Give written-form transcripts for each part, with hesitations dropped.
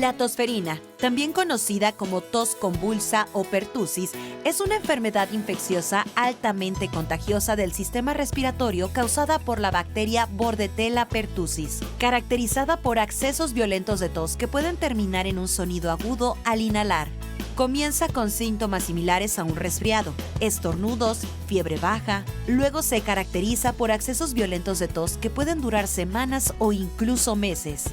La tosferina, también conocida como tos convulsa o pertusis, es una enfermedad infecciosa altamente contagiosa del sistema respiratorio causada por la bacteria Bordetella pertussis, caracterizada por accesos violentos de tos que pueden terminar en un sonido agudo al inhalar. Comienza con síntomas similares a un resfriado, estornudos, fiebre baja, luego se caracteriza por accesos violentos de tos que pueden durar semanas o incluso meses.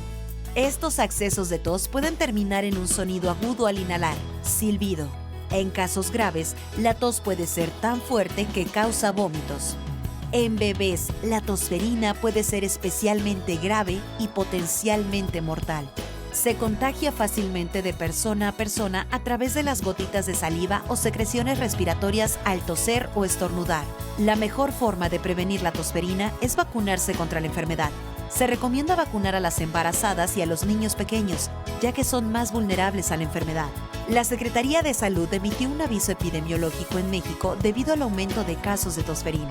Estos accesos de tos pueden terminar en un sonido agudo al inhalar, silbido. En casos graves, la tos puede ser tan fuerte que causa vómitos. En bebés, la tosferina puede ser especialmente grave y potencialmente mortal. Se contagia fácilmente de persona a persona a través de las gotitas de saliva o secreciones respiratorias al toser o estornudar. La mejor forma de prevenir la tosferina es vacunarse contra la enfermedad. Se recomienda vacunar a las embarazadas y a los niños pequeños, ya que son más vulnerables a la enfermedad. La Secretaría de Salud emitió un aviso epidemiológico en México debido al aumento de casos de tosferina.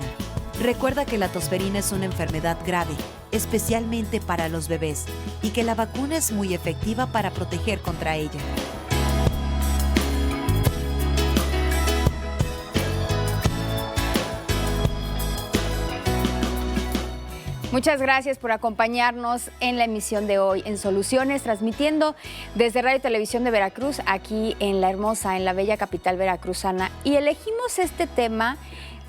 Recuerda que la tosferina es una enfermedad grave, especialmente para los bebés, y que la vacuna es muy efectiva para proteger contra ella. Muchas gracias por acompañarnos en la emisión de hoy en Soluciones, transmitiendo desde Radio y Televisión de Veracruz, aquí en la hermosa, en la bella capital veracruzana. Y elegimos este tema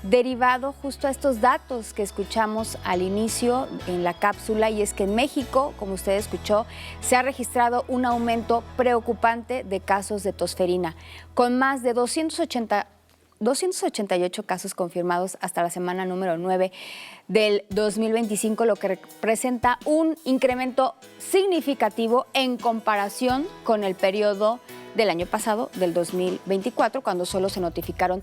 derivado justo a estos datos que escuchamos al inicio en la cápsula, y es que en México, como usted escuchó, se ha registrado un aumento preocupante de casos de tosferina, con más de 288 casos confirmados hasta la semana número 9 del 2025, lo que representa un incremento significativo en comparación con el periodo del año pasado, del 2024, cuando solo se notificaron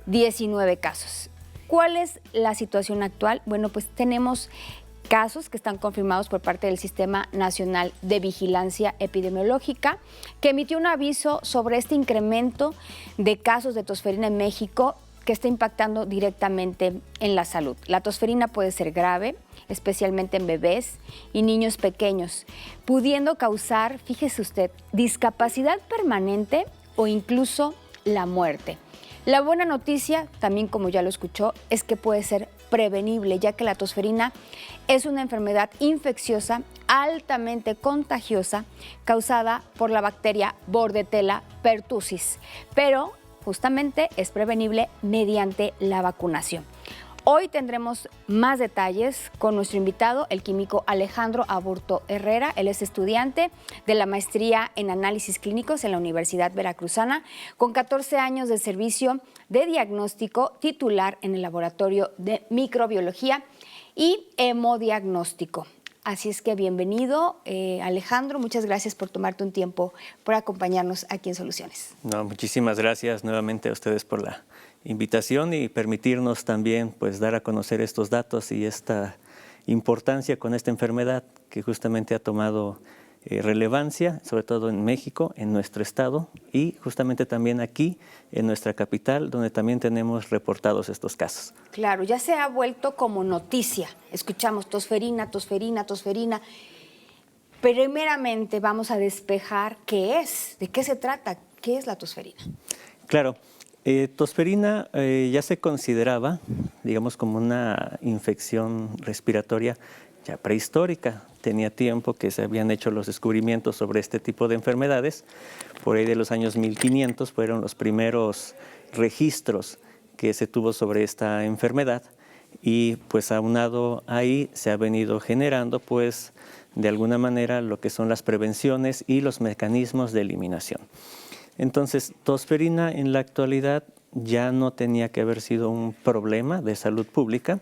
19 casos. ¿Cuál es la situación actual? Bueno, pues tenemos casos que están confirmados por parte del Sistema Nacional de Vigilancia Epidemiológica, que emitió un aviso sobre este incremento de casos de tosferina en México que está impactando directamente en la salud. La tosferina puede ser grave, especialmente en bebés y niños pequeños, pudiendo causar, fíjese usted, discapacidad permanente o incluso la muerte. La buena noticia, también como ya lo escuchó, es que puede ser prevenible, ya que la tosferina es una enfermedad infecciosa altamente contagiosa causada por la bacteria Bordetella pertussis, pero justamente es prevenible mediante la vacunación. Hoy tendremos más detalles con nuestro invitado, el químico Alejandro Aburto Herrera. Él es estudiante de la maestría en análisis clínicos en la Universidad Veracruzana, con 14 años de servicio de diagnóstico, titular en el Laboratorio de Microbiología y Hemodiagnóstico. Así es que bienvenido, Alejandro. Muchas gracias por tomarte un tiempo por acompañarnos aquí en Soluciones. No, muchísimas gracias nuevamente a ustedes por la invitación y permitirnos también pues dar a conocer estos datos y esta importancia con esta enfermedad que justamente ha tomado relevancia, sobre todo en México, en nuestro estado y justamente también aquí en nuestra capital, donde también tenemos reportados estos casos. Claro, ya se ha vuelto como noticia. Escuchamos tosferina, tosferina, tosferina. Primeramente vamos a despejar qué es, de qué se trata, qué es la tosferina. Claro. Tosferina ya se consideraba, digamos, como una infección respiratoria ya prehistórica. Tenía tiempo que se habían hecho los descubrimientos sobre este tipo de enfermedades. Por ahí de los años 1500 fueron los primeros registros que se tuvo sobre esta enfermedad y pues aunado ahí se ha venido generando pues de alguna manera lo que son las prevenciones y los mecanismos de eliminación. Entonces, tosferina en la actualidad ya no tenía que haber sido un problema de salud pública.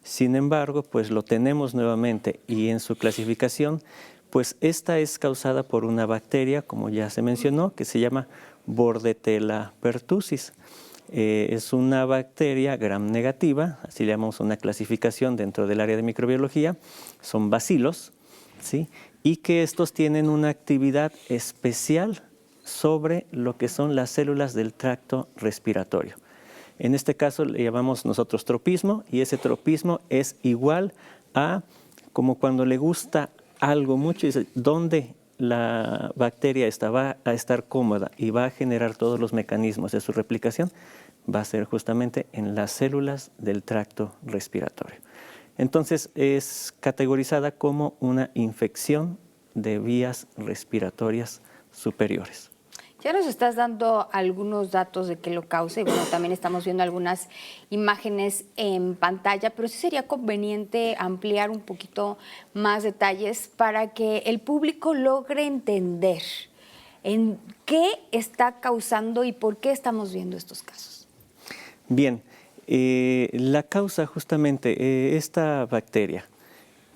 Sin embargo, pues lo tenemos nuevamente y en su clasificación, pues esta es causada por una bacteria, como ya se mencionó, que se llama Bordetella pertussis. Es una bacteria gram negativa, así le llamamos una clasificación dentro del área de microbiología. Son bacilos, ¿sí? Y que estos tienen una actividad especial sobre lo que son las células del tracto respiratorio. En este caso le llamamos nosotros tropismo y ese tropismo es igual a como cuando le gusta algo mucho y dice, ¿dónde la bacteria esta va a estar cómoda y va a generar todos los mecanismos de su replicación, va a ser justamente en las células del tracto respiratorio. Entonces es categorizada como una infección de vías respiratorias superiores. Ya nos estás dando algunos datos de qué lo causa y bueno, también estamos viendo algunas imágenes en pantalla, pero sí sería conveniente ampliar un poquito más detalles para que el público logre entender en qué está causando y por qué estamos viendo estos casos. Bien, la causa justamente esta bacteria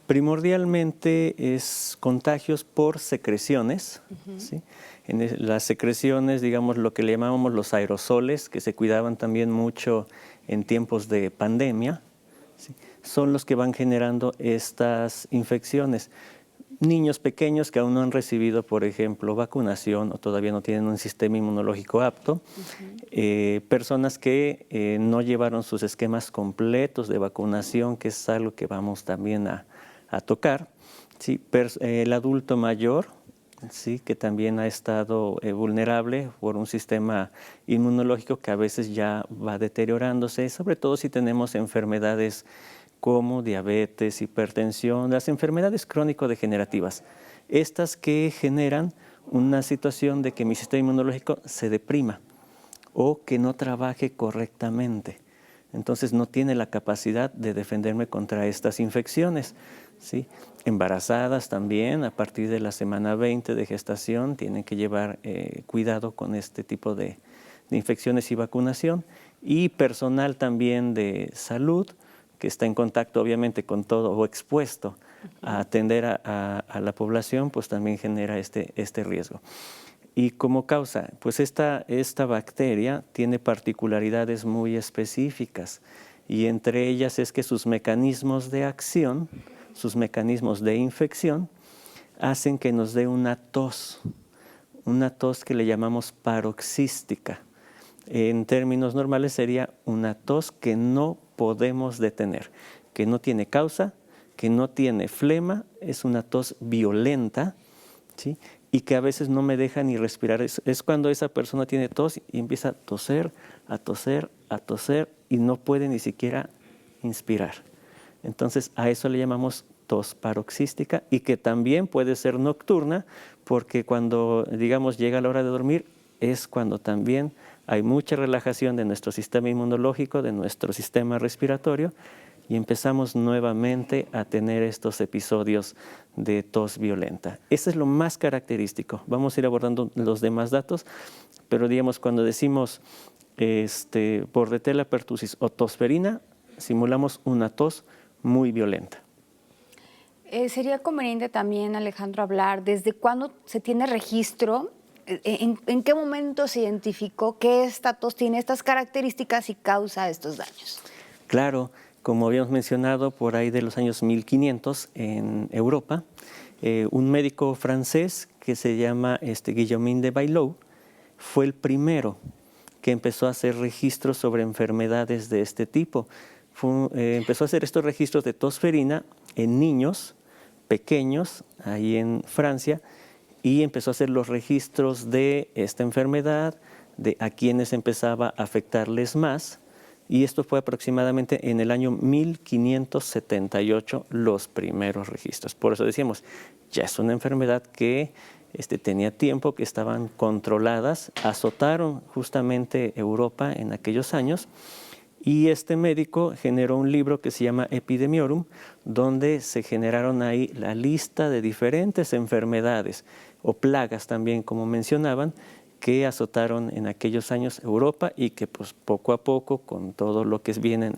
primordialmente es contagios por secreciones, ¿sí? Las secreciones, digamos, lo que le llamábamos los aerosoles, que se cuidaban también mucho en tiempos de pandemia, ¿sí? Son los que van generando estas infecciones. Niños pequeños que aún no han recibido, por ejemplo, vacunación o todavía no tienen un sistema inmunológico apto, personas que no llevaron sus esquemas completos de vacunación, que es algo que vamos también a tocar, ¿sí? El adulto mayor, sí, que también ha estado vulnerable por un sistema inmunológico que a veces ya va deteriorándose, sobre todo si tenemos enfermedades como diabetes, hipertensión, las enfermedades crónico-degenerativas. Estas que generan una situación de que mi sistema inmunológico se deprima o que no trabaje correctamente. Entonces no tiene la capacidad de defenderme contra estas infecciones, ¿sí? Embarazadas también, a partir de la semana 20 de gestación, tienen que llevar cuidado con este tipo de infecciones y vacunación. Y personal también de salud, que está en contacto obviamente con todo o expuesto a atender a la población, pues también genera este riesgo. Y como causa, pues esta bacteria tiene particularidades muy específicas y entre ellas es que sus mecanismos de acción, sus mecanismos de infección, hacen que nos dé una tos que le llamamos paroxística. En términos normales sería una tos que no podemos detener, que no tiene causa, que no tiene flema, es una tos violenta, ¿sí? Y que a veces no me deja ni respirar. Es cuando esa persona tiene tos y empieza a toser, a toser, a toser y no puede ni siquiera inspirar. Entonces a eso le llamamos tos paroxística y que también puede ser nocturna porque cuando, digamos, llega la hora de dormir es cuando también hay mucha relajación de nuestro sistema inmunológico, de nuestro sistema respiratorio y empezamos nuevamente a tener estos episodios de tos violenta. Eso es lo más característico. Vamos a ir abordando los demás datos, pero digamos cuando decimos Bordetella pertussis o tosferina, simulamos una tos muy violenta. Sería conveniente también, Alejandro, hablar desde cuándo se tiene registro, en qué momento se identificó que esta tos tiene estas características y causa estos daños. Claro. Como habíamos mencionado, por ahí de los años 1500 en Europa, un médico francés que se llama Guillaumin de Bailleul fue el primero que empezó a hacer registros sobre enfermedades de este tipo. Empezó a hacer estos registros de tosferina en niños pequeños, ahí en Francia, y empezó a hacer los registros de esta enfermedad, de a quienes empezaba a afectarles más. Y esto fue aproximadamente en el año 1578 los primeros registros. Por eso decíamos, ya es una enfermedad que tenía tiempo, que estaban controladas, azotaron justamente Europa en aquellos años. Y este médico generó un libro que se llama Epidemiorum, donde se generaron ahí la lista de diferentes enfermedades o plagas también, como mencionaban, que azotaron en aquellos años Europa y que pues poco a poco con todo lo que vienen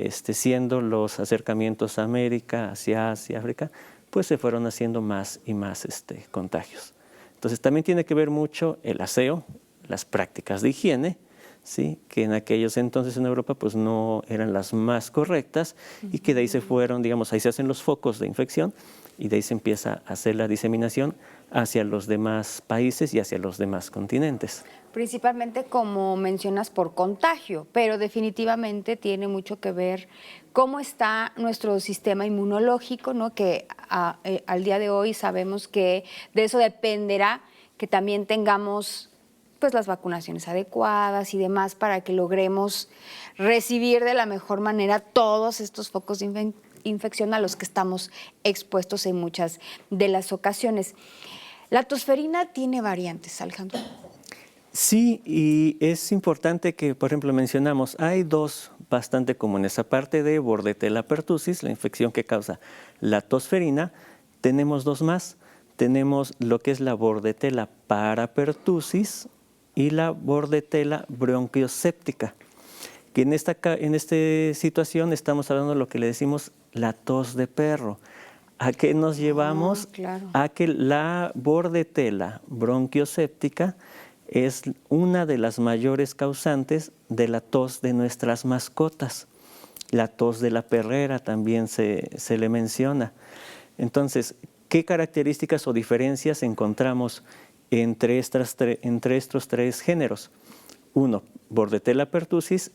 siendo los acercamientos a América, hacia Asia, África, pues se fueron haciendo más y más contagios. Entonces también tiene que ver mucho el aseo, las prácticas de higiene, ¿sí? Que en aquellos entonces en Europa pues no eran las más correctas y que de ahí se fueron, digamos, ahí se hacen los focos de infección y de ahí se empieza a hacer la diseminación hacia los demás países y hacia los demás continentes. Principalmente, como mencionas, por contagio, pero definitivamente tiene mucho que ver cómo está nuestro sistema inmunológico, ¿no? Que al día de hoy sabemos que de eso dependerá que también tengamos pues las vacunaciones adecuadas y demás para que logremos recibir de la mejor manera todos estos focos de infección a los que estamos expuestos en muchas de las ocasiones. La tosferina tiene variantes, Alejandro. Sí, y es importante que, por ejemplo, mencionamos, hay dos bastante comunes. Aparte de Bordetella pertussis, la infección que causa la tosferina, tenemos dos más. Tenemos lo que es la Bordetella parapertussis y la Bordetella bronquioséptica, que en esta situación estamos hablando de lo que le decimos la tos de perro. ¿A qué nos llevamos? Claro. A que la Bordetella bronquioséptica es una de las mayores causantes de la tos de nuestras mascotas. La tos de la perrera también se le menciona. Entonces, ¿qué características o diferencias encontramos entre estos tres géneros? Uno, Bordetella pertussis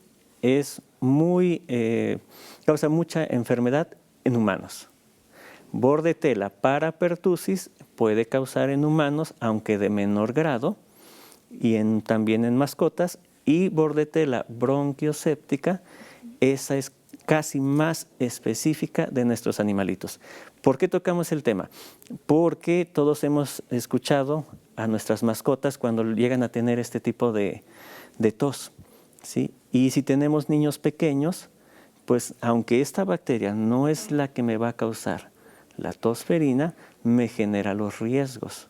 causa mucha enfermedad en humanos. Bordetella parapertussis puede causar en humanos, aunque de menor grado, y también en mascotas, y Bordetella bronquioséptica, esa es casi más específica de nuestros animalitos. ¿Por qué tocamos el tema? Porque todos hemos escuchado a nuestras mascotas cuando llegan a tener este tipo de tos, ¿sí? Y si tenemos niños pequeños, pues aunque esta bacteria no es la que me va a causar la tosferina, me genera los riesgos.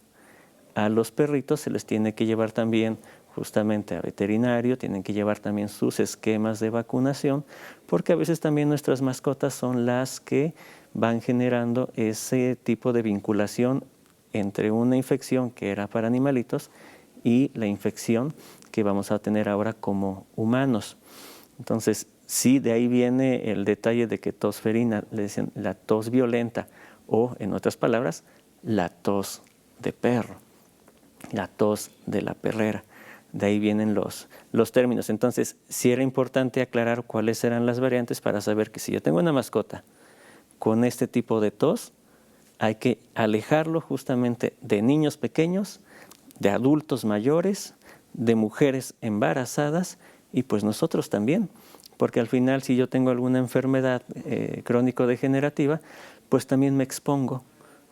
A los perritos se les tiene que llevar también justamente a veterinario, tienen que llevar también sus esquemas de vacunación, porque a veces también nuestras mascotas son las que van generando ese tipo de vinculación entre una infección que era para animalitos y la infección que vamos a tener ahora como humanos. Entonces, sí, de ahí viene el detalle de que tosferina, le dicen la tos violenta o, en otras palabras, la tos de perro, la tos de la perrera. De ahí vienen los términos. Entonces, sí era importante aclarar cuáles eran las variantes para saber que si yo tengo una mascota con este tipo de tos, hay que alejarlo justamente de niños pequeños, de adultos mayores, de mujeres embarazadas y pues nosotros también, porque al final si yo tengo alguna enfermedad crónico-degenerativa, pues también me expongo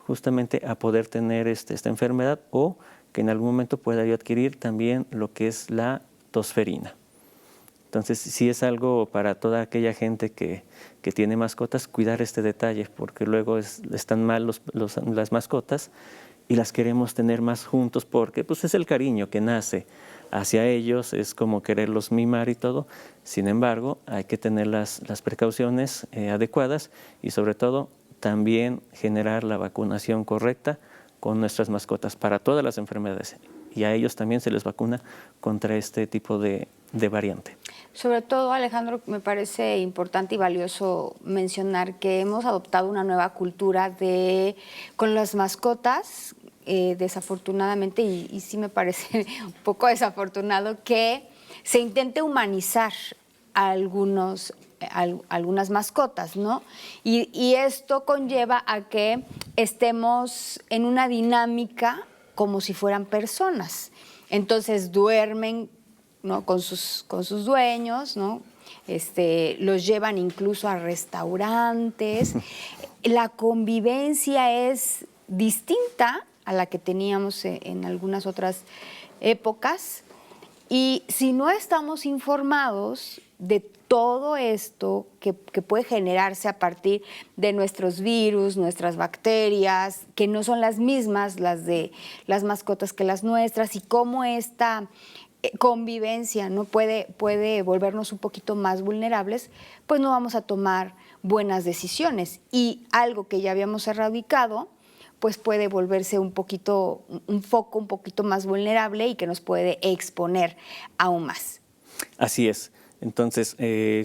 justamente a poder tener esta enfermedad o que en algún momento pueda yo adquirir también lo que es la tosferina. Entonces, sí es algo para toda aquella gente que tiene mascotas, cuidar este detalle, porque luego están mal las mascotas y las queremos tener más juntos porque pues, es el cariño que nace hacia ellos, es como quererlos mimar y todo. Sin embargo, hay que tener las precauciones adecuadas y sobre todo también generar la vacunación correcta con nuestras mascotas para todas las enfermedades. Y a ellos también se les vacuna contra este tipo de variante. Sobre todo, Alejandro, me parece importante y valioso mencionar que hemos adoptado una nueva cultura con las mascotas, desafortunadamente, y sí me parece un poco desafortunado que se intente humanizar a algunas mascotas, ¿no? Y esto conlleva a que estemos en una dinámica como si fueran personas. Entonces duermen, ¿no?, con sus dueños, ¿no? Los llevan incluso a restaurantes. La convivencia es distinta a la que teníamos en algunas otras épocas. Y si no estamos informados de todo esto que puede generarse a partir de nuestros virus, nuestras bacterias, que no son las mismas las de las mascotas que las nuestras, y cómo esta convivencia no puede volvernos un poquito más vulnerables, pues no vamos a tomar buenas decisiones. Y algo que ya habíamos erradicado, pues puede volverse un foco un poquito más vulnerable y que nos puede exponer aún más. Así es. Entonces,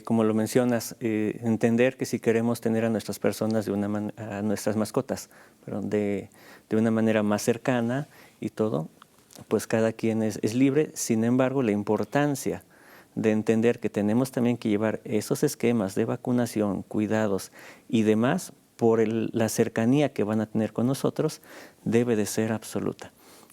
como lo mencionas, entender que si queremos tener a nuestras personas, a nuestras mascotas, de una manera más cercana y todo, pues cada quien es libre. Sin embargo, la importancia de entender que tenemos también que llevar esos esquemas de vacunación, cuidados y demás por la cercanía que van a tener con nosotros, debe de ser absoluta.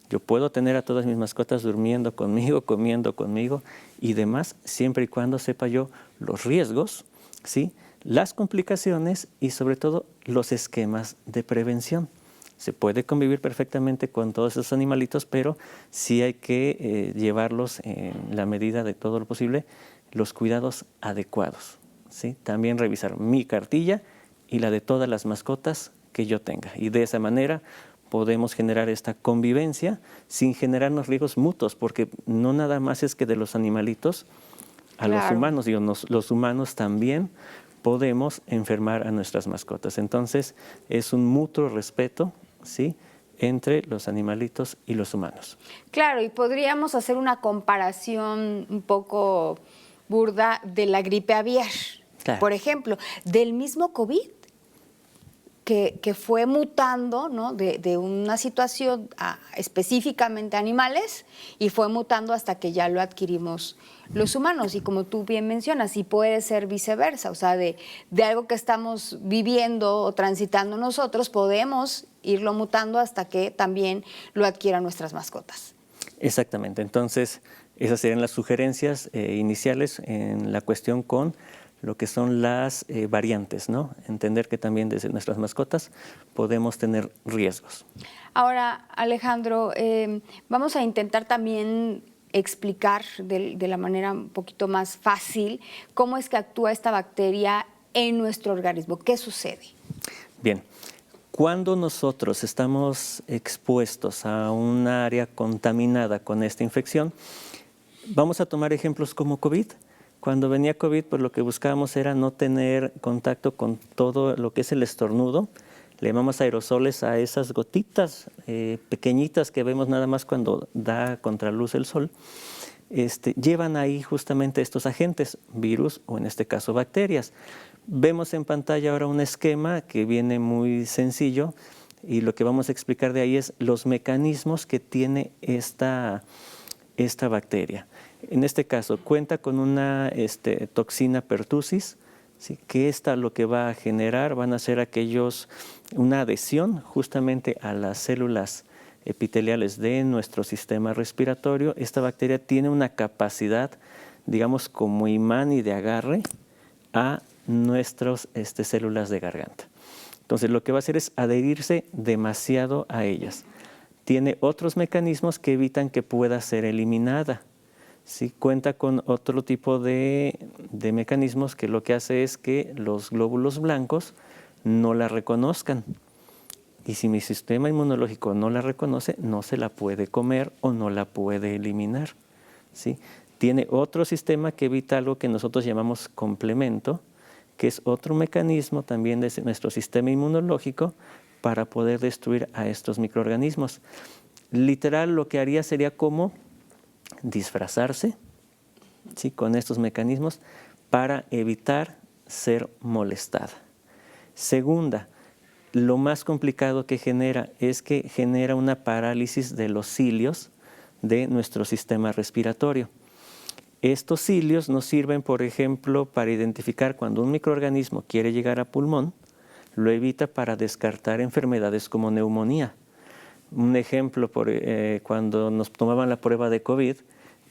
Yo puedo tener a todas mis mascotas durmiendo conmigo, comiendo conmigo y demás, siempre y cuando sepa yo los riesgos, ¿sí?, las complicaciones y sobre todo los esquemas de prevención. Se puede convivir perfectamente con todos esos animalitos, pero sí hay que llevarlos en la medida de todo lo posible, los cuidados adecuados, ¿sí? También revisar mi cartilla y la de todas las mascotas que yo tenga. Y de esa manera podemos generar esta convivencia sin generarnos riesgos mutuos, porque no nada más es que de los animalitos a los humanos, los humanos también podemos enfermar a nuestras mascotas. Entonces, es un mutuo respeto, ¿sí?, entre los animalitos y los humanos. Claro, y podríamos hacer una comparación un poco burda de la gripe aviar, claro, por ejemplo, del mismo COVID, que fue mutando, ¿no?, de una situación específicamente animales y fue mutando hasta que ya lo adquirimos los humanos. Y como tú bien mencionas, y puede ser viceversa, o sea, de algo que estamos viviendo o transitando nosotros, podemos irlo mutando hasta que también lo adquieran nuestras mascotas. Exactamente. Entonces, esas serían las sugerencias iniciales en la cuestión con lo que son las variantes, ¿no? Entender que también desde nuestras mascotas podemos tener riesgos. Ahora, Alejandro, vamos a intentar también explicar de la manera un poquito más fácil cómo es que actúa esta bacteria en nuestro organismo. ¿Qué sucede? Bien, cuando nosotros estamos expuestos a un área contaminada con esta infección, vamos a tomar ejemplos como COVID. Cuando venía COVID, pues lo que buscábamos era no tener contacto con todo lo que es el estornudo. Le llamamos aerosoles a esas gotitas pequeñitas que vemos nada más cuando da contraluz el sol. Llevan ahí justamente estos agentes, virus o en este caso bacterias. Vemos en pantalla ahora un esquema que viene muy sencillo y lo que vamos a explicar de ahí es los mecanismos que tiene esta bacteria. En este caso, cuenta con una toxina pertussis, ¿sí?, que lo que va a generar van a ser una adhesión justamente a las células epiteliales de nuestro sistema respiratorio. Esta bacteria tiene una capacidad, digamos, como imán y de agarre a nuestras células de garganta. Entonces, lo que va a hacer es adherirse demasiado a ellas. Tiene otros mecanismos que evitan que pueda ser eliminada. Sí, cuenta con otro tipo de mecanismos que lo que hace es que los glóbulos blancos no la reconozcan. Y si mi sistema inmunológico no la reconoce, no se la puede comer o no la puede eliminar, ¿sí? Tiene otro sistema que evita algo que nosotros llamamos complemento, que es otro mecanismo también de nuestro sistema inmunológico para poder destruir a estos microorganismos. Literal, lo que haría sería como disfrazarse, ¿sí?, con estos mecanismos para evitar ser molestada. Segunda, lo más complicado que genera es que genera una parálisis de los cilios de nuestro sistema respiratorio. Estos cilios nos sirven, por ejemplo, para identificar cuando un microorganismo quiere llegar a pulmón, lo evita para descartar enfermedades como neumonía. Un ejemplo, cuando nos tomaban la prueba de COVID,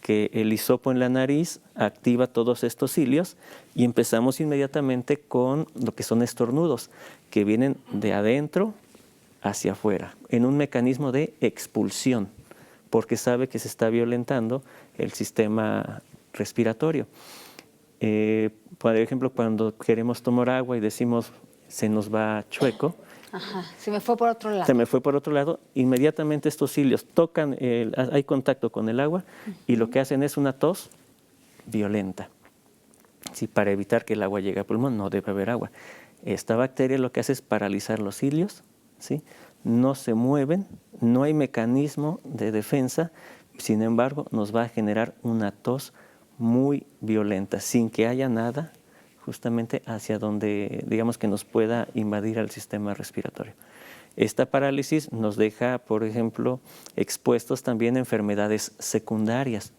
que el hisopo en la nariz activa todos estos cilios y empezamos inmediatamente con lo que son estornudos, que vienen de adentro hacia afuera, en un mecanismo de expulsión, porque sabe que se está violentando el sistema respiratorio. Por ejemplo, cuando queremos tomar agua y decimos se nos va chueco, ajá, se me fue por otro lado. Se me fue por otro lado, inmediatamente estos cilios tocan, hay contacto con el agua y lo que hacen es una tos violenta. Sí, para evitar que el agua llegue al pulmón no debe haber agua. Esta bacteria lo que hace es paralizar los cilios, ¿sí? No se mueven, no hay mecanismo de defensa, sin embargo nos va a generar una tos muy violenta, sin que haya nada justamente hacia donde, digamos, que nos pueda invadir al sistema respiratorio. Esta parálisis nos deja, por ejemplo, expuestos también a enfermedades secundarias.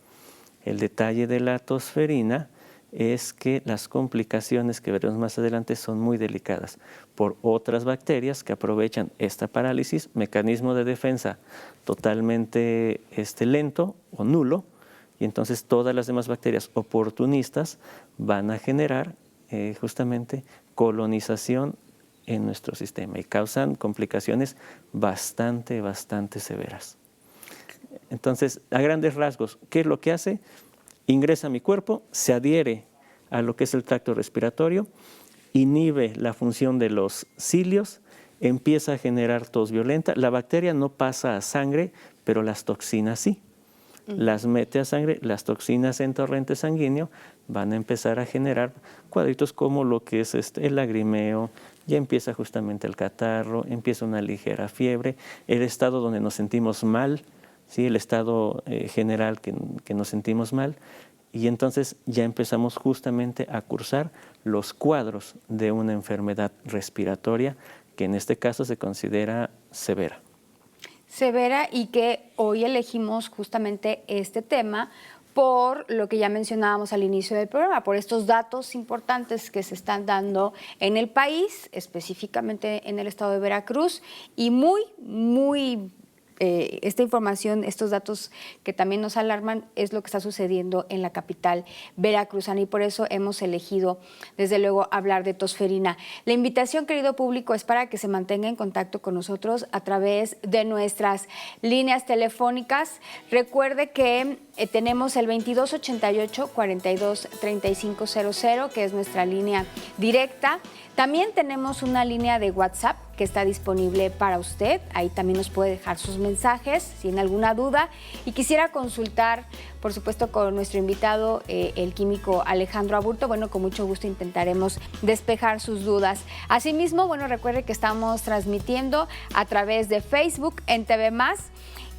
El detalle de la tosferina es que las complicaciones que veremos más adelante son muy delicadas por otras bacterias que aprovechan esta parálisis, mecanismo de defensa totalmente lento o nulo, y entonces todas las demás bacterias oportunistas van a generar justamente colonización en nuestro sistema y causan complicaciones bastante severas. Entonces, a grandes rasgos, ¿qué es lo que hace? Ingresa a mi cuerpo, se adhiere a lo que es el tracto respiratorio, inhibe la función de los cilios, empieza a generar tos violenta. La bacteria no pasa a sangre, pero las toxinas sí. Las mete a sangre, las toxinas en torrente sanguíneo van a empezar a generar cuadritos como lo que es el lagrimeo, ya empieza justamente el catarro, empieza una ligera fiebre, el estado donde nos sentimos mal, ¿sí? El estado general que nos sentimos mal, y entonces ya empezamos justamente a cursar los cuadros de una enfermedad respiratoria que en este caso se considera severa. Severa, y que hoy elegimos justamente este tema por lo que ya mencionábamos al inicio del programa, por estos datos importantes que se están dando en el país, específicamente en el estado de Veracruz, y esta información, estos datos que también nos alarman, es lo que está sucediendo en la capital veracruzana, y por eso hemos elegido, desde luego, hablar de tosferina. La invitación, querido público, es para que se mantenga en contacto con nosotros a través de nuestras líneas telefónicas. Recuerde que tenemos el 2288-423500, que es nuestra línea directa. También tenemos una línea de WhatsApp que está disponible para usted. Ahí también nos puede dejar sus mensajes si tiene alguna duda y quisiera consultar, por supuesto, con nuestro invitado, el químico Alejandro Aburto. Bueno, con mucho gusto intentaremos despejar sus dudas. Asimismo, bueno, recuerde que estamos transmitiendo a través de Facebook en TV+,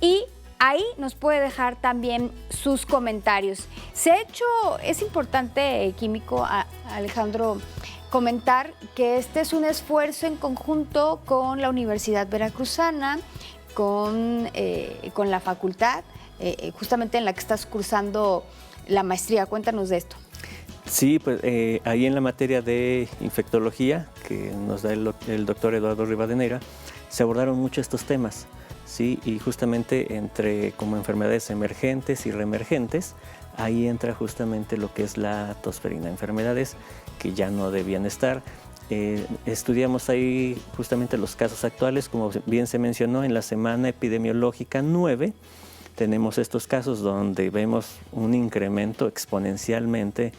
y ahí nos puede dejar también sus comentarios. Es importante, químico Alejandro, comentar que este es un esfuerzo en conjunto con la Universidad Veracruzana, con la facultad, justamente en la que estás cursando la maestría. Cuéntanos de esto. Sí, pues ahí en la materia de infectología, que nos da el doctor Eduardo Rivadeneira, se abordaron mucho estos temas, ¿sí? Y justamente entre como enfermedades emergentes y reemergentes, ahí entra justamente lo que es la tosferina, enfermedades que ya no debían estar. Estudiamos ahí justamente los casos actuales, como bien se mencionó, en la semana epidemiológica 9, tenemos estos casos donde vemos un incremento exponencialmente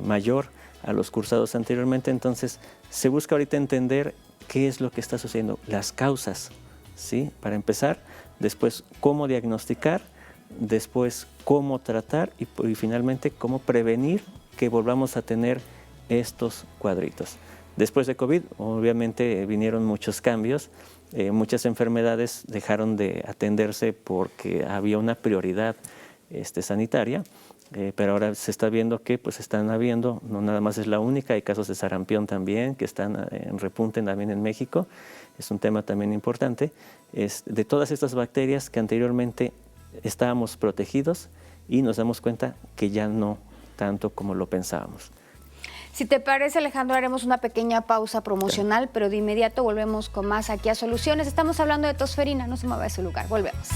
mayor a los cursados anteriormente. Entonces, se busca ahorita entender qué es lo que está sucediendo, las causas, ¿sí? Para empezar, después cómo diagnosticar, después cómo tratar y finalmente cómo prevenir que volvamos a tener estos cuadritos. Después de COVID, obviamente vinieron muchos cambios, muchas enfermedades dejaron de atenderse porque había una prioridad sanitaria, pero ahora se está viendo que pues están habiendo, no nada más es la única, hay casos de sarampión también que están en repunte también en México, es un tema también importante, de todas estas bacterias que anteriormente estábamos protegidos y nos damos cuenta que ya no tanto como lo pensábamos. Si te parece, Alejandro, haremos una pequeña pausa promocional, pero de inmediato volvemos con más aquí a Soluciones. Estamos hablando de tosferina, no se mueva de su lugar, volvemos.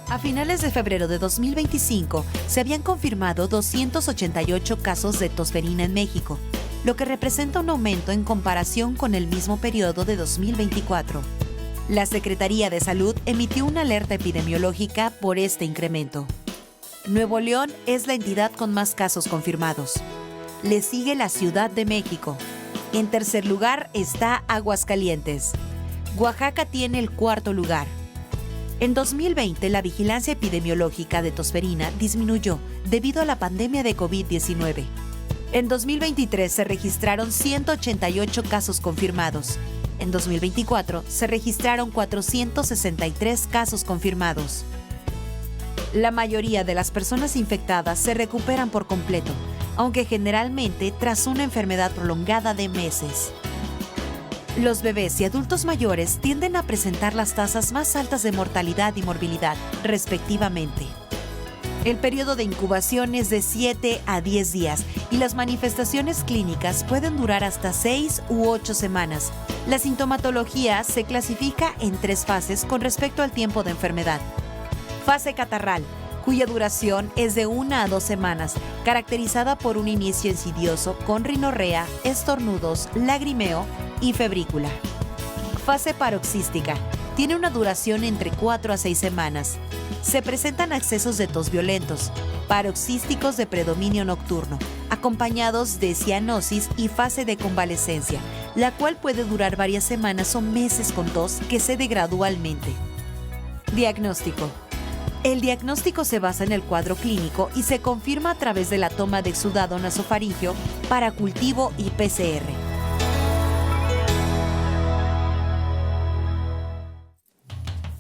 A finales de febrero de 2025 se habían confirmado 288 casos de tosferina en México, lo que representa un aumento en comparación con el mismo periodo de 2024. La Secretaría de Salud emitió una alerta epidemiológica por este incremento. Nuevo León es la entidad con más casos confirmados. Le sigue la Ciudad de México. En tercer lugar está Aguascalientes. Oaxaca tiene el cuarto lugar. En 2020, la vigilancia epidemiológica de tosferina disminuyó debido a la pandemia de COVID-19. En 2023 se registraron 188 casos confirmados. en 2024 se registraron 463 casos confirmados. La mayoría de las personas infectadas se recuperan por completo, aunque generalmente tras una enfermedad prolongada de meses. Los bebés y adultos mayores tienden a presentar las tasas más altas de mortalidad y morbilidad, respectivamente. El periodo de incubación es de 7 a 10 días y las manifestaciones clínicas pueden durar hasta 6 u 8 semanas. La sintomatología se clasifica en 3 fases con respecto al tiempo de enfermedad. Fase catarral, cuya duración es de 1 a 2 semanas, caracterizada por un inicio insidioso con rinorrea, estornudos, lagrimeo y febrícula. Fase paroxística, tiene una duración entre 4 a 6 semanas. Se presentan accesos de tos violentos, paroxísticos de predominio nocturno, acompañados de cianosis y fase de convalescencia, la cual puede durar varias semanas o meses con tos que cede gradualmente. Diagnóstico. El diagnóstico se basa en el cuadro clínico y se confirma a través de la toma de exudado nasofaríngeo para cultivo y PCR.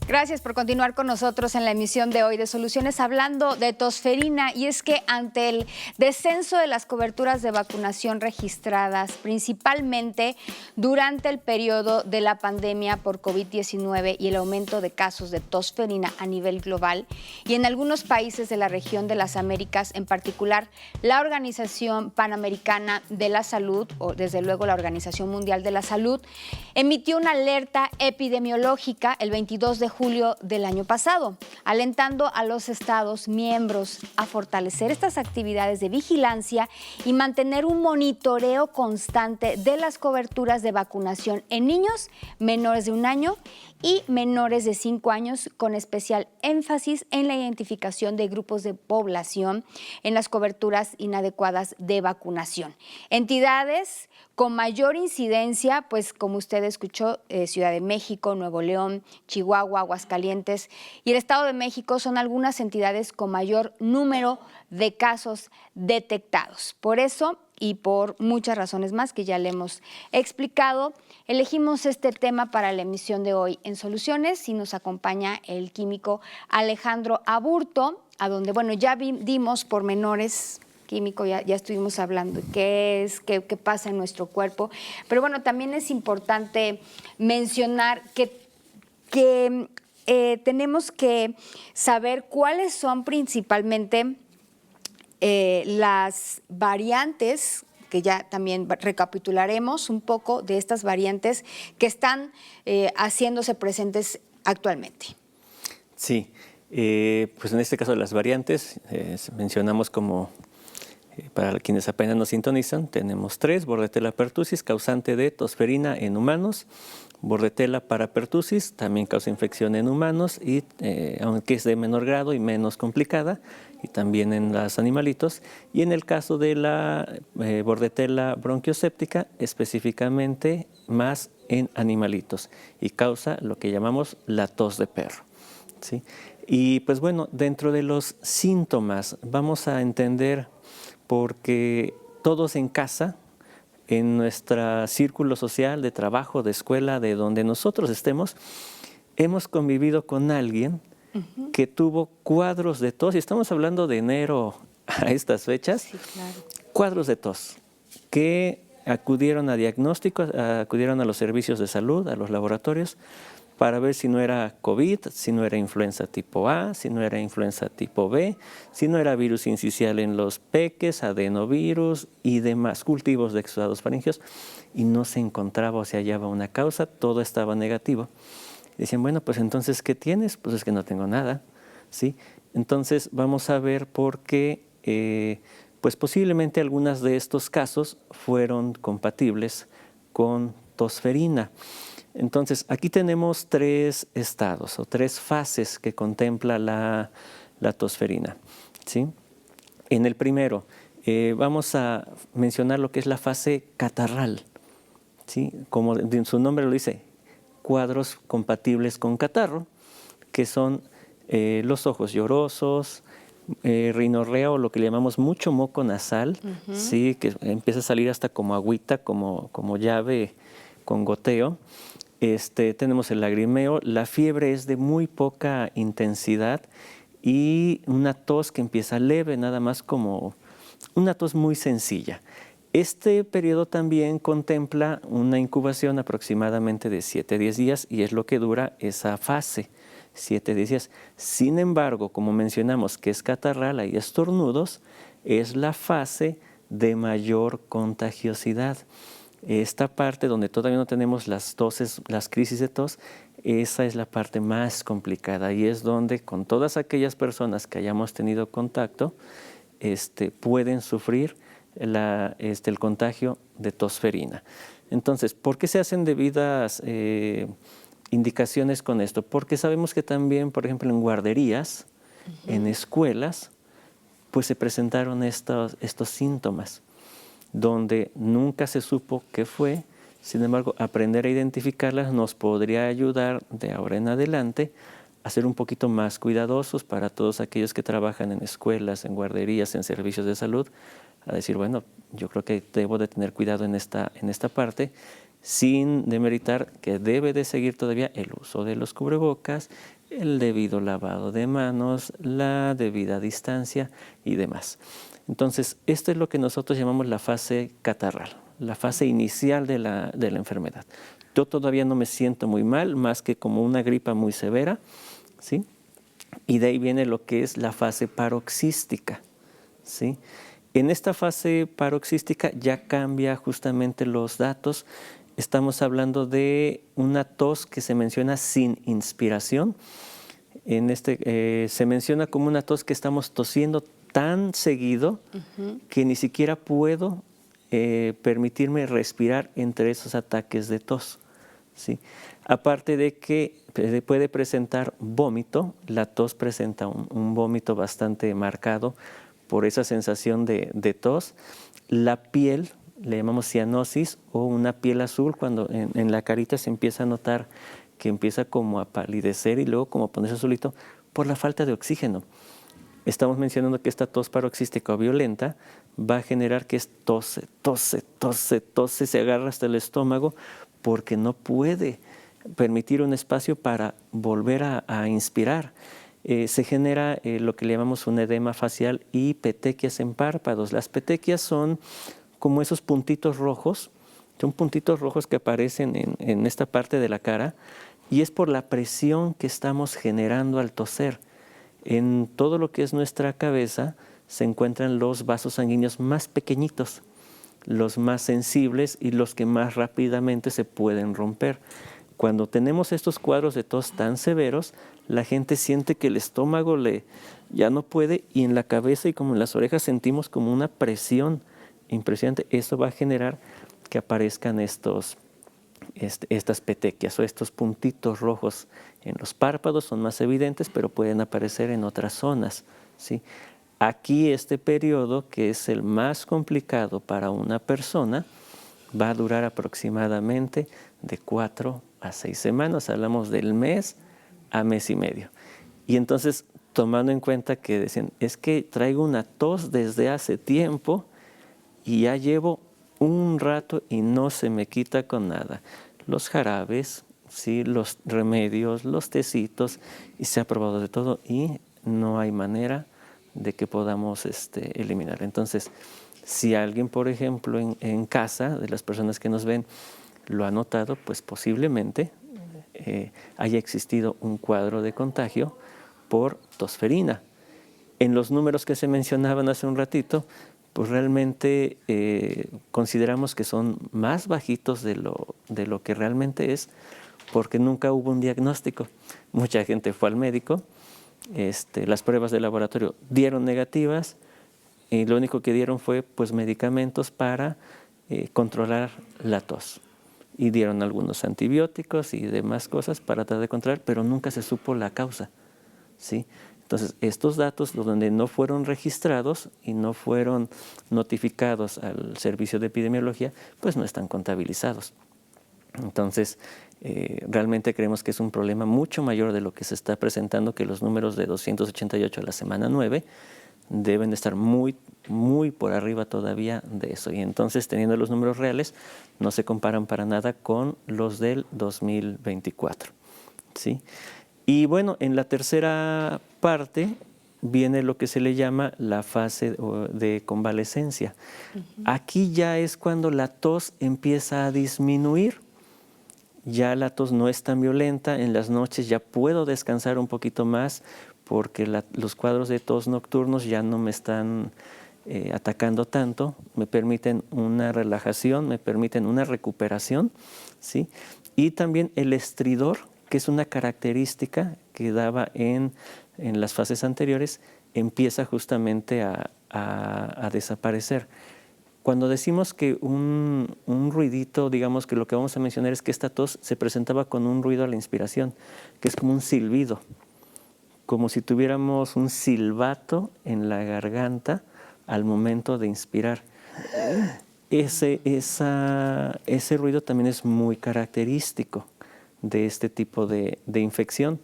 Gracias por continuar con nosotros en la emisión de hoy de Soluciones hablando de tosferina. Y es que ante el descenso de las coberturas de vacunación registradas, principalmente durante el periodo de la pandemia por COVID-19 y el aumento de casos de tosferina a nivel global y en algunos países de la región de las Américas, en particular la Organización Panamericana de la Salud, o desde luego la Organización Mundial de la Salud, emitió una alerta epidemiológica el 22 de julio del año pasado, alentando a los estados miembros a fortalecer estas actividades de vigilancia y mantener un monitoreo constante de las coberturas de vacunación en niños menores de 1 año y menores de 5 años, con especial énfasis en la identificación de grupos de población en las coberturas inadecuadas de vacunación. Entidades con mayor incidencia, pues como usted escuchó, Ciudad de México, Nuevo León, Chihuahua, Aguascalientes y el Estado de México son algunas entidades con mayor número de casos detectados. Por eso y por muchas razones más que ya le hemos explicado, elegimos este tema para la emisión de hoy en Soluciones y nos acompaña el químico Alejandro Aburto, a donde, bueno, ya dimos pormenores químico, ya estuvimos hablando de qué es, qué pasa en nuestro cuerpo, pero bueno, también es importante mencionar que tenemos que saber cuáles son principalmente las variantes, que ya también recapitularemos un poco de estas variantes que están haciéndose presentes actualmente. Sí, pues en este caso de las variantes, mencionamos como, para quienes apenas nos sintonizan, tenemos 3, Bordetella pertussis, causante de tosferina en humanos, Bordetella parapertussis, también causa infección en humanos, y aunque es de menor grado y menos complicada, y también en los animalitos. Y en el caso de la Bordetella bronquioséptica, específicamente más en animalitos, y causa lo que llamamos la tos de perro, ¿sí? Y pues bueno, dentro de los síntomas vamos a entender, porque todos en casa, en nuestro círculo social, de trabajo, de escuela, de donde nosotros estemos, hemos convivido con alguien que tuvo cuadros de tos, y estamos hablando de enero a estas fechas, Sí, claro. Cuadros de tos, que acudieron a diagnósticos, acudieron a los servicios de salud, a los laboratorios, para ver si no era COVID, si no era influenza tipo A, si no era influenza tipo B, si no era virus incisional en los peques, adenovirus y demás cultivos de exudados faringeos, y no se encontraba o se hallaba una causa, todo estaba negativo. Decían, bueno, pues entonces, ¿qué tienes? Pues es que no tengo nada, ¿sí? Entonces vamos a ver por qué, pues posiblemente algunos de estos casos fueron compatibles con tosferina. Entonces, aquí tenemos 3 estados o 3 fases que contempla la tosferina, ¿sí? En el primero, vamos a mencionar lo que es la fase catarral, ¿sí? Como su nombre lo dice, cuadros compatibles con catarro, que son los ojos llorosos, rinorrea, o lo que le llamamos mucho moco nasal, ¿sí? Que empieza a salir hasta como agüita, como llave con goteo. Tenemos el lagrimeo, la fiebre es de muy poca intensidad y una tos que empieza leve, nada más como una tos muy sencilla. Este periodo también contempla una incubación aproximadamente de 7 a 10 días y es lo que dura esa fase, 7 a 10 días. Sin embargo, como mencionamos que es catarral, hay estornudos, es la fase de mayor contagiosidad. Esta parte donde todavía no tenemos las toses, las crisis de tos, esa es la parte más complicada y es donde con todas aquellas personas que hayamos tenido contacto pueden sufrir el contagio de tosferina. Entonces, ¿por qué se hacen debidas indicaciones con esto? Porque sabemos que también, por ejemplo, en guarderías, en escuelas, pues se presentaron estos síntomas, donde nunca se supo qué fue. Sin embargo, aprender a identificarlas nos podría ayudar de ahora en adelante a ser un poquito más cuidadosos para todos aquellos que trabajan en escuelas, en guarderías, en servicios de salud, a decir, bueno, yo creo que debo de tener cuidado en esta parte, sin demeritar que debe de seguir todavía el uso de los cubrebocas, el debido lavado de manos, la debida distancia y demás. Entonces, esto es lo que nosotros llamamos la fase catarral, la fase inicial de la enfermedad. Yo todavía no me siento muy mal, más que como una gripa muy severa, ¿sí? Y de ahí viene lo que es la fase paroxística, ¿sí? En esta fase paroxística ya cambia justamente los datos. Estamos hablando de una tos que se menciona sin inspiración. Se menciona como una tos que estamos tosiendo tan seguido que ni siquiera puedo permitirme respirar entre esos ataques de tos, ¿sí? Aparte de que puede presentar vómito, la tos presenta un vómito bastante marcado por esa sensación de tos. La piel, le llamamos cianosis o una piel azul, cuando en la carita se empieza a notar que empieza como a palidecer y luego como a ponerse azulito por la falta de oxígeno. Estamos mencionando que esta tos paroxística o violenta va a generar que tose, se agarra hasta el estómago porque no puede permitir un espacio para volver a inspirar. Se genera lo que le llamamos un edema facial y petequias en párpados. Las petequias son como esos puntitos rojos, son puntitos rojos que aparecen en esta parte de la cara y es por la presión que estamos generando al toser. En todo lo que es nuestra cabeza se encuentran los vasos sanguíneos más pequeñitos, los más sensibles y los que más rápidamente se pueden romper. Cuando tenemos estos cuadros de tos tan severos, la gente siente que el estómago ya no puede y en la cabeza y como en las orejas sentimos como una presión impresionante. Eso va a generar que aparezcan estas petequias o estos puntitos rojos en los párpados, son más evidentes, pero pueden aparecer en otras zonas, ¿sí? Aquí este periodo, que es el más complicado para una persona, va a durar aproximadamente de 4 a 6 semanas, hablamos del mes a mes y medio. Y entonces, tomando en cuenta que decían, es que traigo una tos desde hace tiempo y ya llevo un rato y no se me quita con nada. Los jarabes, ¿sí? Los remedios, los tecitos, y se ha probado de todo y no hay manera de que podamos eliminar. Entonces, si alguien, por ejemplo, en casa, de las personas que nos ven, lo ha notado, pues posiblemente haya existido un cuadro de contagio por tosferina. En los números que se mencionaban hace un ratito, pues realmente consideramos que son más bajitos de lo que realmente es, porque nunca hubo un diagnóstico. Mucha gente fue al médico, las pruebas de laboratorio dieron negativas y lo único que dieron fue pues medicamentos para controlar la tos. Y dieron algunos antibióticos y demás cosas para tratar de controlar, pero nunca se supo la causa, ¿sí? Entonces, estos datos donde no fueron registrados y no fueron notificados al servicio de epidemiología, pues no están contabilizados. Entonces, realmente creemos que es un problema mucho mayor de lo que se está presentando, que los números de 288 a la semana 9 deben de estar muy por arriba todavía de eso. Y entonces, teniendo los números reales, no se comparan para nada con los del 2024. ¿Sí? Y bueno, en la tercera parte viene lo que se le llama la fase de convalescencia. Aquí ya es cuando la tos empieza a disminuir. Ya la tos no es tan violenta, en las noches ya puedo descansar un poquito más porque los cuadros de tos nocturnos ya no me están atacando tanto, me permiten una relajación, me permiten una recuperación, ¿sí? Y también el estridor, que es una característica que daba en las fases anteriores, empieza justamente a desaparecer. Cuando decimos que un ruidito, digamos que lo que vamos a mencionar es que esta tos se presentaba con un ruido a la inspiración, que es como un silbido, como si tuviéramos un silbato en la garganta al momento de inspirar. Ese ruido también es muy característico de este tipo de infección.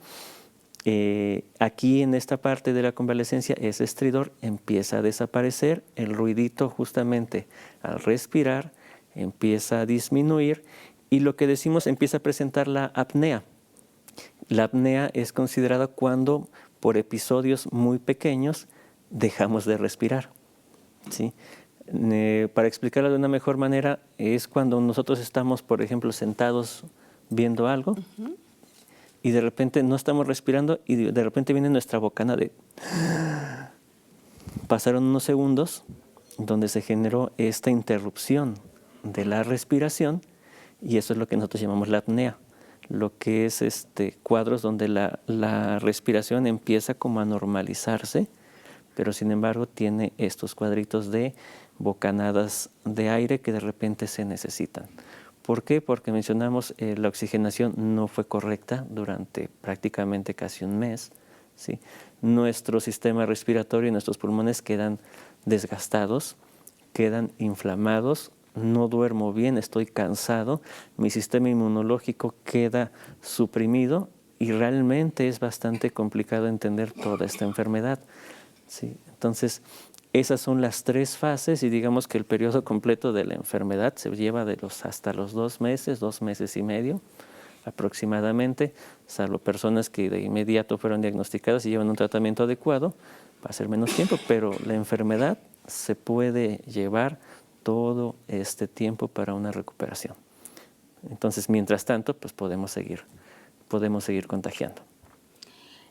Aquí en esta parte de la convalescencia, ese estridor empieza a desaparecer, el ruidito justamente al respirar empieza a disminuir y lo que decimos empieza a presentar la apnea. La apnea es considerada cuando por episodios muy pequeños dejamos de respirar, ¿sí? Para explicarlo de una mejor manera, es cuando nosotros estamos, por ejemplo, sentados viendo algo y de repente no estamos respirando y de repente viene nuestra bocana de... Pasaron unos segundos donde se generó esta interrupción de la respiración y eso es lo que nosotros llamamos la apnea, lo que es cuadros donde la respiración empieza como a normalizarse, pero sin embargo tiene estos cuadritos de bocanadas de aire que de repente se necesitan. ¿Por qué? Porque mencionamos la oxigenación no fue correcta durante prácticamente casi un mes, ¿sí? Nuestro sistema respiratorio y nuestros pulmones quedan desgastados, quedan inflamados, no duermo bien, estoy cansado, mi sistema inmunológico queda suprimido y realmente es bastante complicado entender toda esta enfermedad, ¿sí? Entonces, esas son las tres fases y digamos que el periodo completo de la enfermedad se lleva hasta los 2 meses, 2 meses y medio aproximadamente, salvo personas que de inmediato fueron diagnosticadas y llevan un tratamiento adecuado, va a ser menos tiempo, pero la enfermedad se puede llevar todo este tiempo para una recuperación. Entonces, mientras tanto, pues podemos seguir contagiando.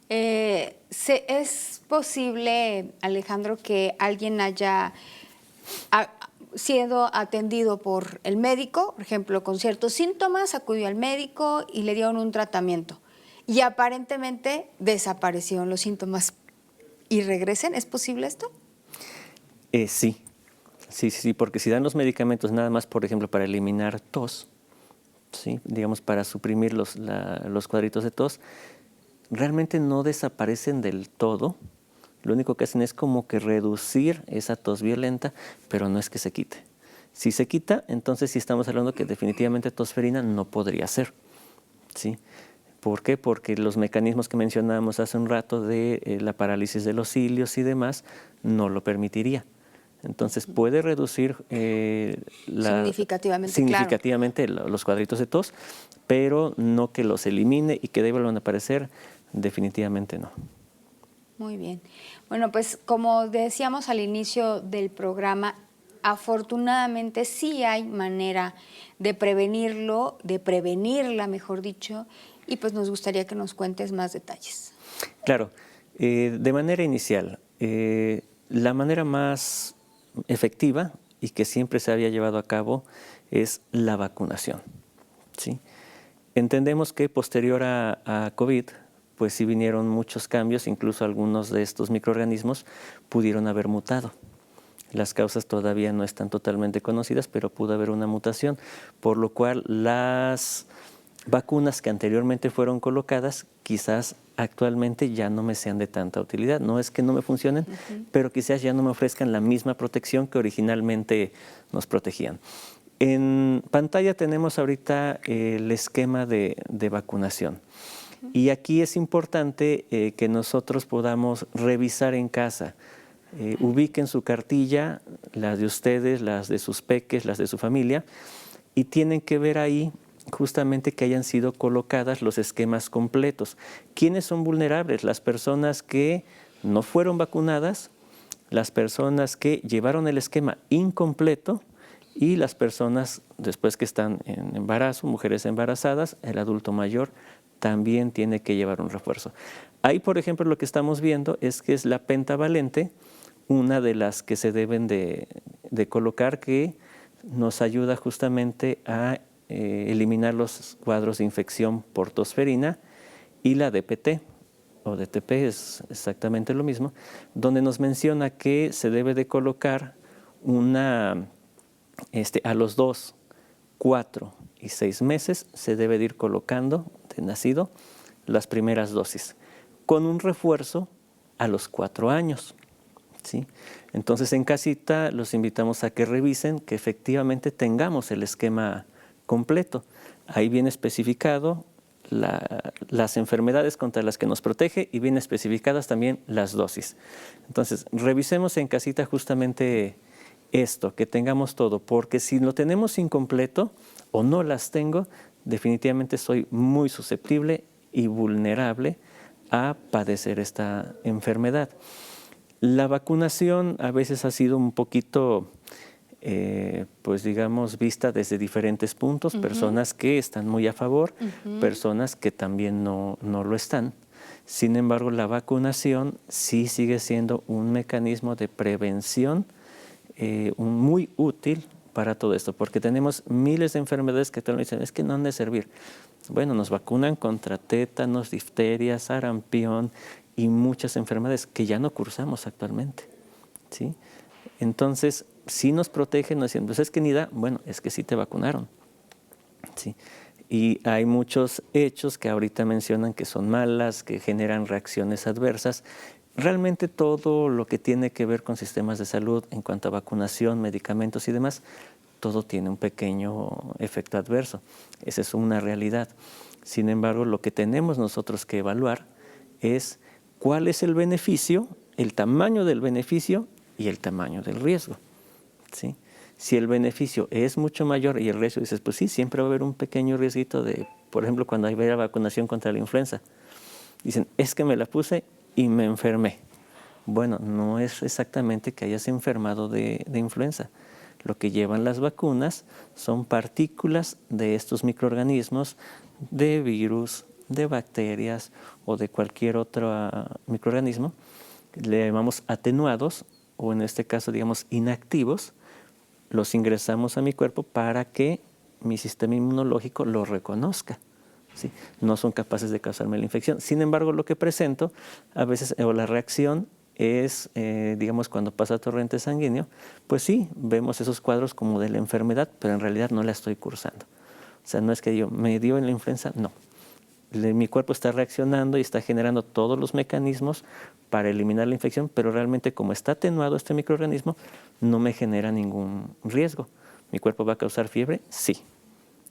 ¿Es posible, Alejandro, que alguien haya sido atendido por el médico, por ejemplo, con ciertos síntomas, acudió al médico y le dieron un tratamiento y aparentemente desaparecieron los síntomas y regresen? ¿Es posible esto? Sí, porque si dan los medicamentos nada más, por ejemplo, para eliminar tos, ¿sí? Digamos, para suprimir los cuadritos de tos, realmente no desaparecen del todo. Lo único que hacen es como que reducir esa tos violenta, pero no es que se quite. Si se quita, entonces sí estamos hablando que definitivamente tosferina no podría ser, ¿sí? ¿Por qué? Porque los mecanismos que mencionábamos hace un rato de la parálisis de los cilios y demás no lo permitiría. Entonces puede reducir significativamente los cuadritos de tos, pero no que los elimine y que vuelvan a aparecer, definitivamente no. Muy bien. Bueno, pues como decíamos al inicio del programa, afortunadamente sí hay manera de prevenirlo, de prevenirla, mejor dicho, y pues nos gustaría que nos cuentes más detalles. Claro. De manera inicial, la manera más efectiva y que siempre se había llevado a cabo es la vacunación, ¿sí? Entendemos que posterior a COVID, pues sí vinieron muchos cambios, incluso algunos de estos microorganismos pudieron haber mutado. Las causas todavía no están totalmente conocidas, pero pudo haber una mutación, por lo cual las vacunas que anteriormente fueron colocadas quizás actualmente ya no me sean de tanta utilidad. No es que no me funcionen, pero quizás ya no me ofrezcan la misma protección que originalmente nos protegían. En pantalla tenemos ahorita el esquema de vacunación. Y aquí es importante que nosotros podamos revisar en casa ubiquen su cartilla, las de ustedes, las de sus peques, las de su familia, y tienen que ver ahí justamente que hayan sido colocadas los esquemas completos. ¿Quiénes son vulnerables? Las personas que no fueron vacunadas, las personas que llevaron el esquema incompleto y las personas después que están en embarazo, mujeres embarazadas, el adulto mayor también tiene que llevar un refuerzo. Ahí, por ejemplo, lo que estamos viendo es que es la pentavalente, una de las que se deben de colocar, que nos ayuda justamente a eliminar los cuadros de infección por tosferina, y la DPT o DTP es exactamente lo mismo, donde nos menciona que se debe de colocar a los 2, 4 y 6 meses se debe de ir colocando de nacido las primeras dosis, con un refuerzo a los 4 años. ¿Sí? Entonces en casita los invitamos a que revisen que efectivamente tengamos el esquema completo. Ahí viene especificado las enfermedades contra las que nos protege y viene especificadas también las dosis. Entonces revisemos en casita justamente esto, que tengamos todo, porque si lo tenemos incompleto o no las tengo, definitivamente soy muy susceptible y vulnerable a padecer esta enfermedad. La vacunación a veces ha sido un poquito, pues digamos, vista desde diferentes puntos, personas que están muy a favor, personas que también no lo están. Sin embargo, la vacunación sí sigue siendo un mecanismo de prevención muy útil para todo esto, porque tenemos miles de enfermedades que te lo dicen, es que no han de servir. Bueno, nos vacunan contra tétanos, difteria, sarampión y muchas enfermedades que ya no cursamos actualmente, ¿sí? Entonces, si nos protegen, nos dicen, pues es que ni da, bueno, es que sí te vacunaron, ¿sí? Y hay muchos hechos que ahorita mencionan que son malas, que generan reacciones adversas. Realmente todo lo que tiene que ver con sistemas de salud en cuanto a vacunación, medicamentos y demás, todo tiene un pequeño efecto adverso. Esa es una realidad. Sin embargo, lo que tenemos nosotros que evaluar es cuál es el beneficio, el tamaño del beneficio y el tamaño del riesgo, ¿sí? Si el beneficio es mucho mayor y el riesgo, dices, pues sí, siempre va a haber un pequeño riesguito de, por ejemplo, cuando hay la vacunación contra la influenza. Dicen, es que me la puse y me enfermé. Bueno, no es exactamente que hayas enfermado de influenza. Lo que llevan las vacunas son partículas de estos microorganismos, de virus, de bacterias o de cualquier otro microorganismo. Le llamamos atenuados o en este caso, digamos, inactivos. Los ingresamos a mi cuerpo para que mi sistema inmunológico lo reconozca, ¿sí? No son capaces de causarme la infección. Sin embargo, lo que presento a veces, o la reacción es, digamos, cuando pasa torrente sanguíneo, pues sí, vemos esos cuadros como de la enfermedad, pero en realidad no la estoy cursando. O sea, no es que yo me dio en la influenza, no. Mi cuerpo está reaccionando y está generando todos los mecanismos para eliminar la infección, pero realmente como está atenuado este microorganismo, no me genera ningún riesgo. ¿Mi cuerpo va a causar fiebre? Sí.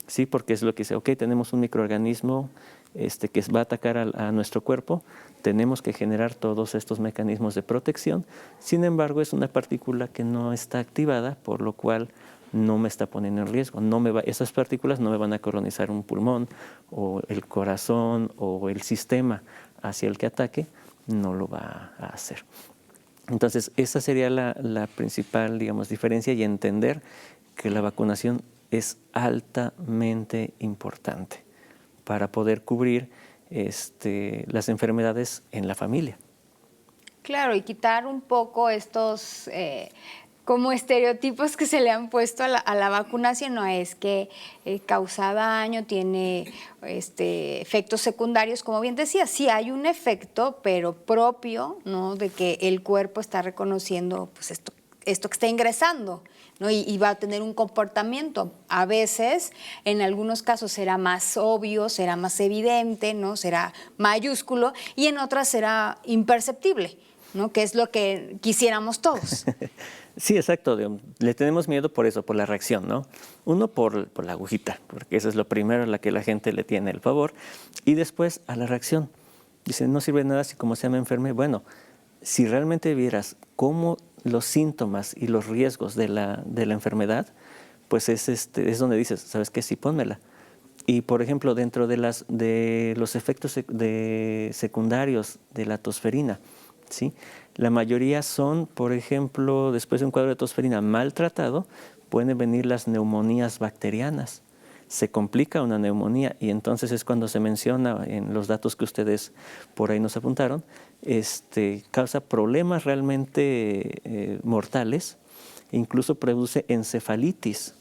Sí, porque es lo que dice, ok, tenemos un microorganismo que va a atacar a nuestro cuerpo, tenemos que generar todos estos mecanismos de protección. Sin embargo, es una partícula que no está activada, por lo cual no me está poniendo en riesgo. Esas partículas no me van a colonizar un pulmón o el corazón o el sistema hacia el que ataque, no lo va a hacer. Entonces, esa sería la principal, digamos, diferencia, y entender que la vacunación es altamente importante para poder cubrir las enfermedades en la familia. Claro, y quitar un poco estos como estereotipos que se le han puesto a la vacunación. No es que causa daño, tiene efectos secundarios, como bien decía, sí hay un efecto, pero propio, ¿no? De que el cuerpo está reconociendo pues esto que está ingresando, ¿no? Y va a tener un comportamiento. A veces, en algunos casos será más obvio, será más evidente, ¿no? Será mayúsculo, y en otras será imperceptible, ¿no? Que es lo que quisiéramos todos. Sí, exacto. Le tenemos miedo por eso, por la reacción, ¿no? Uno, por la agujita, porque eso es lo primero a la que la gente le tiene el favor. Y después a la reacción. Dice, no sirve nada si como sea me enferme. Bueno, si realmente vieras cómo los síntomas y los riesgos de la enfermedad, pues es donde dices, ¿sabes qué? Sí, pónmela. Y, por ejemplo, dentro de los efectos secundarios de la tosferina, ¿sí? La mayoría son, por ejemplo, después de un cuadro de tosferina mal tratado, pueden venir las neumonías bacterianas. Se complica una neumonía y entonces es cuando se menciona en los datos que ustedes por ahí nos apuntaron, causa problemas realmente mortales, incluso produce encefalitis,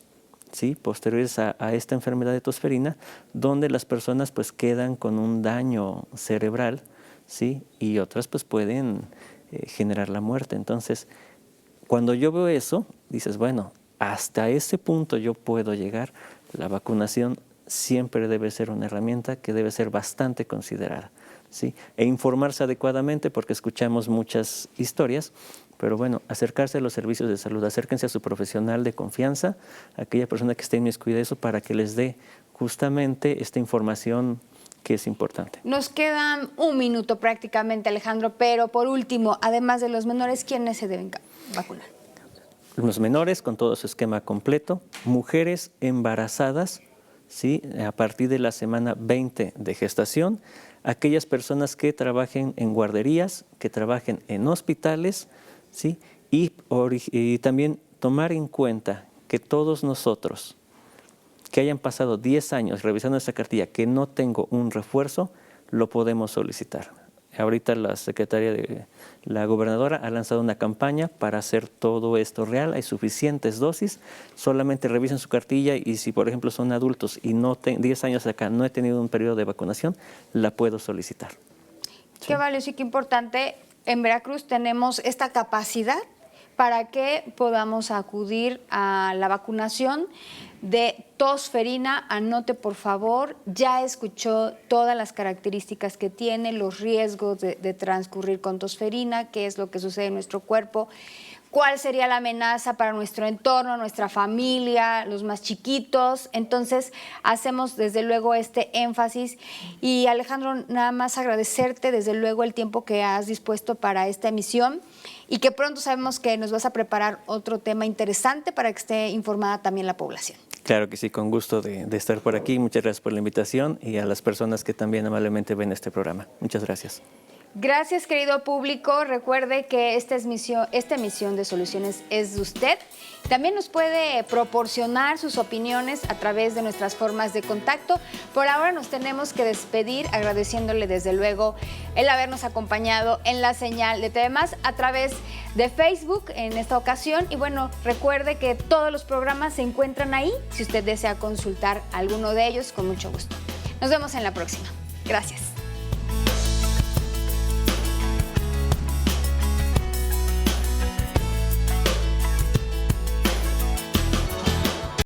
¿sí? Posteriores a esta enfermedad de tosferina, donde las personas pues quedan con un daño cerebral, ¿sí? Y otras pues pueden generar la muerte. Entonces, cuando yo veo eso, dices, bueno, hasta ese punto yo puedo llegar. La vacunación siempre debe ser una herramienta que debe ser bastante considerada, ¿sí? E informarse adecuadamente, porque escuchamos muchas historias, pero bueno, acercarse a los servicios de salud, acérquense a su profesional de confianza, a aquella persona que esté inmiscuida en eso, para que les dé justamente esta información que es importante. Nos quedan un minuto prácticamente, Alejandro, pero por último, además de los menores, ¿quiénes se deben vacunar? Los menores con todo su esquema completo, mujeres embarazadas, ¿sí? A partir de la semana 20 de gestación, aquellas personas que trabajen en guarderías, que trabajen en hospitales, ¿sí? Y también tomar en cuenta que todos nosotros que hayan pasado 10 años revisando esa cartilla, que no tengo un refuerzo, lo podemos solicitar. Ahorita la secretaria de la gobernadora ha lanzado una campaña para hacer todo esto real. Hay suficientes dosis, solamente revisen su cartilla y si por ejemplo son adultos y 10 años acá no he tenido un periodo de vacunación, la puedo solicitar. Qué valioso y qué importante. En Veracruz tenemos esta capacidad para que podamos acudir a la vacunación de tosferina. Anote, por favor, ya escuchó todas las características que tiene, los riesgos de transcurrir con tosferina, qué es lo que sucede en nuestro cuerpo, cuál sería la amenaza para nuestro entorno, nuestra familia, los más chiquitos. Entonces, hacemos desde luego este énfasis. Y Alejandro, nada más agradecerte desde luego el tiempo que has dispuesto para esta emisión y que pronto sabemos que nos vas a preparar otro tema interesante para que esté informada también la población. Claro que sí, con gusto de estar por aquí. Muchas gracias por la invitación y a las personas que también amablemente ven este programa. Muchas gracias. Gracias, querido público. Recuerde que esta emisión de Soluciones es de usted. También nos puede proporcionar sus opiniones a través de nuestras formas de contacto. Por ahora nos tenemos que despedir agradeciéndole desde luego el habernos acompañado en la señal de TV Más a través de Facebook en esta ocasión. Y bueno, recuerde que todos los programas se encuentran ahí. Si usted desea consultar alguno de ellos, con mucho gusto. Nos vemos en la próxima. Gracias.